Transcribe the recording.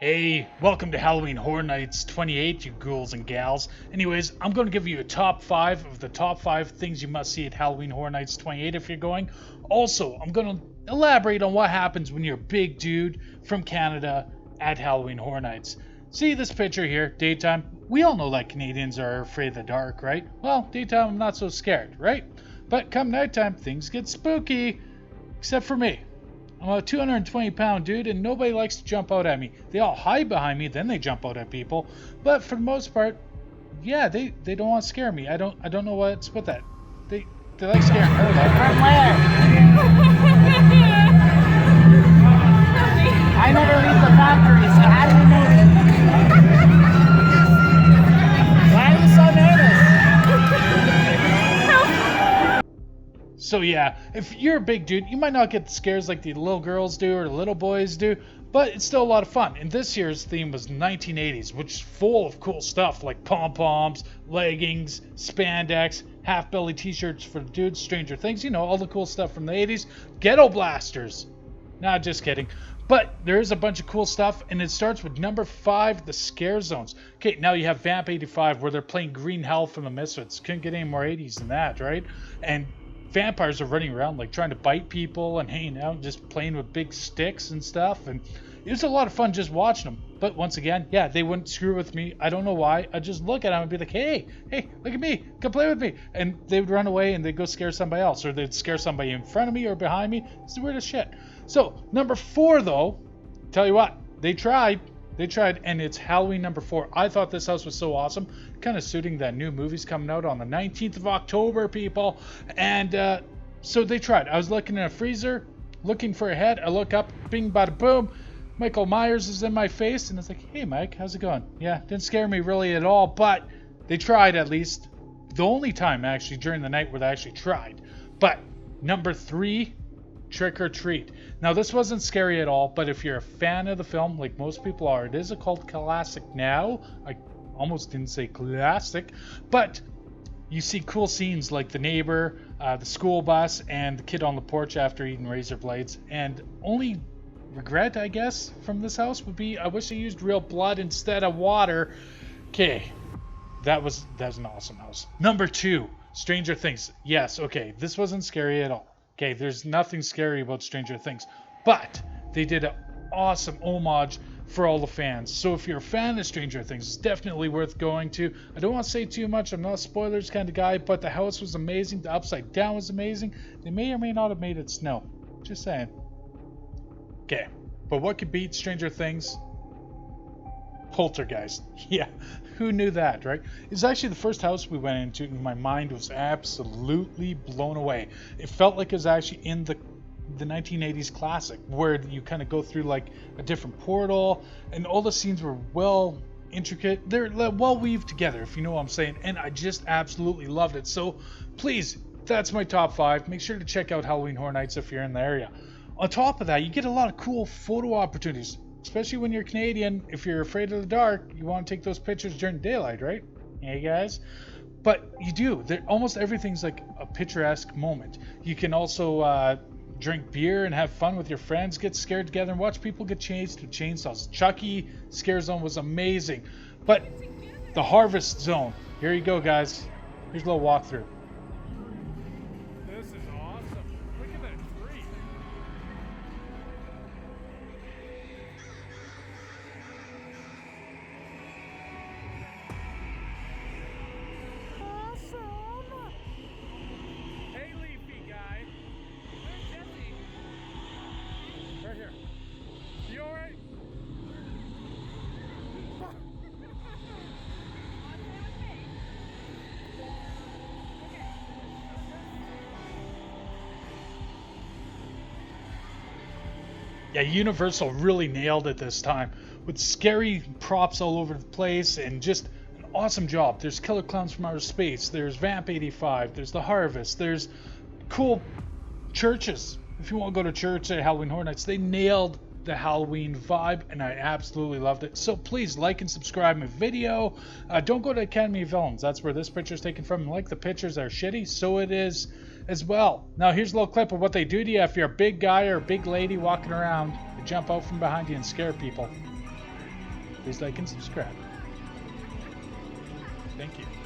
Hey, welcome to Halloween Horror Nights 28, you ghouls and gals. Anyways, I'm going to give you a top 5 of the top 5 things you must see at Halloween Horror Nights 28 if you're going. Also, I'm going to elaborate on what happens when you're a big dude from Canada at Halloween Horror Nights. See this picture here, daytime? We all know that Canadians are afraid of the dark, right? Well, daytime I'm not so scared, right? But come nighttime, things get spooky. Except for me. I'm a 220-pound dude, and nobody likes to jump out at me. They all hide behind me, then they jump out at people. But for the most part, yeah, they don't want to scare me. I don't know what's with that. They like scaring her. From where? I never leave the factory, so how do you know? Why are you so nervous? So yeah, if you're a big dude, you might not get the scares like the little girls do or the little boys do, but it's still a lot of fun. And this year's theme was 1980s, which is full of cool stuff like pom-poms, leggings, spandex, half-belly t-shirts for the dudes, Stranger Things, you know, all the cool stuff from the 80s, ghetto blasters. Nah, just kidding. But there is a bunch of cool stuff, and it starts with number 5, the scare zones. Okay, now you have Vamp 85, where they're playing Green Hell from the Misfits. Couldn't get any more 80s than that, right? And vampires are running around like trying to bite people and hanging out and just playing with big sticks and stuff, and it was a lot of fun just watching them. But once again, yeah, they wouldn't screw with me. I don't know why. I'd just look at them and be like, hey, look at me, come play with me, and they would run away and they'd go scare somebody else, or they'd scare somebody in front of me or behind me. It's the weirdest shit. So number 4 though, tell you what, they tried, and it's Halloween number 4. I thought this house was so awesome, kind of suiting that new movie's coming out on the 19th of October, people. And so they tried. I was looking in a freezer, looking for a head. I look up, bing, bada, boom. Michael Myers is in my face, and it's like, hey, Mike, how's it going? Yeah, didn't scare me really at all, but they tried at least. The only time, actually, during the night where they actually tried. But number 3, Trick or Treat. Now, this wasn't scary at all, but if you're a fan of the film, like most people are, it is a cult classic now. I almost didn't say classic, but you see cool scenes like the neighbor, the school bus, and the kid on the porch after eating razor blades. And only regret, I guess, from this house would be I wish they used real blood instead of water. Okay, that was an awesome house. Number 2, Stranger Things. Yes, okay, this wasn't scary at all. Okay, there's nothing scary about Stranger Things, but they did an awesome homage for all the fans. So if you're a fan of Stranger Things, it's definitely worth going to. I don't want to say too much. I'm not a spoilers kind of guy, but the house was amazing. The Upside Down was amazing. They may or may not have made it snow. Just saying. Okay, but what could beat Stranger Things? Poltergeist. Yeah, who knew that, right? It's actually the first house we went into, and my mind was absolutely blown away. It felt like it was actually in the 1980s classic, where you kind of go through like a different portal, and all the scenes were well intricate. They're well weaved together, if you know what I'm saying, and I just absolutely loved it. So please, that's my top 5. Make sure to check out Halloween Horror Nights if you're in the area. On top of that, you get a lot of cool photo opportunities. Especially when you're Canadian, if you're afraid of the dark, you want to take those pictures during daylight, right? Hey guys. But you do. Almost everything's like a picturesque moment. You can also drink beer and have fun with your friends, get scared together, and watch people get chased with chainsaws. Chucky Scare Zone was amazing. But the Harvest Zone, here you go, guys. Here's a little walkthrough. This is awesome. Look at that tree. Hey, leafy guy. Where's Jesse? Right here. You all right? Yeah, Universal really nailed it this time with scary props all over the place and just an awesome job. There's Killer Clowns from Outer Space, there's Vamp 85, there's The Harvest, there's cool churches. If you want to go to church at Halloween Horror Nights, they nailed the Halloween vibe, and I absolutely loved it. So please like and subscribe my video. Don't go to Academy of Villains. That's where this picture is taken from. Like the pictures are shitty, so it is as well. Now here's a little clip of what they do to you if you're a big guy or a big lady walking around. They jump out from behind you and scare people. please like and subscribe. Thank you.